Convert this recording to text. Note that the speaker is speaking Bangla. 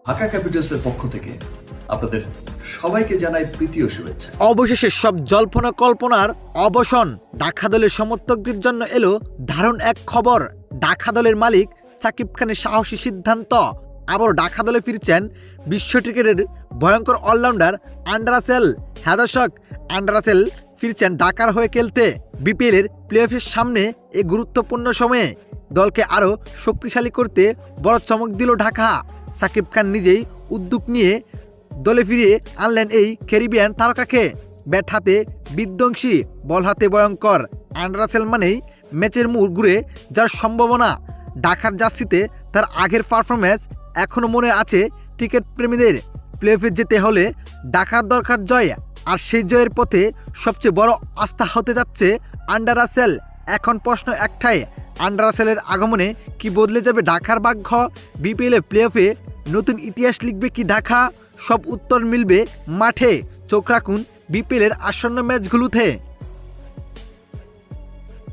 ঢাকা ক্যাপিটালসের পক্ষ থেকে আপনাদের সবাইকে জানাই প্রীতি ও শুভেচ্ছা। অবশেষে সব জল্পনা কল্পনার অবসান। ঢাকা দলের সমর্থকদের জন্য এলো দারুণ এক খবর। ঢাকা দলের মালিক সাকিব খানের সাহসী সিদ্ধান্ত। আবার ঢাকা দলে ফিরছেন বিশ্ব ক্রিকেটের ভয়ঙ্কর অলরাউন্ডার আন্ডার রাসেল। হ্যাঁ দর্শক, আন্ডার রাসেল ফিরছেন ঢাকার হয়ে খেলতে। বিপিএলের প্লে অফের সামনে এই গুরুত্বপূর্ণ সময়ে দলকে আরও শক্তিশালী করতে বড় চমক দিল ঢাকা। সাকিব খান নিজেই উদ্যোগ নিয়ে দলে ফিরিয়ে আনলেন এই ক্যারিবিয়ান তারকাকে। ব্যাট হাতে বিধ্বংসী, বল হাতে ভয়ঙ্কর আন্ডার রাসেল মানেই ম্যাচের মোড় ঘুরে যার সম্ভাবনা। ঢাকার জার্সিতে তার আগের পারফরম্যান্স এখনও মনে আছে ক্রিকেট প্রেমীদের। প্লে অফে যেতে হলে ঢাকার দরকার জয়, আর সেই জয়ের পথে সবচেয়ে বড় আস্থা হতে যাচ্ছে আন্ডার রাসেল। এখন প্রশ্ন একটাই, আন্ডার রাসেলের আগমনে কি বদলে যাবে ঢাকার ভাগ্য? বিপিএলে প্লে অফে নতুন ইতিহাস লিখবে কি ঢাকা? সব উত্তর মিলবে মাঠে। চোখ রাখুন বিপিএলের আসন্ন ম্যাচগুলোতে।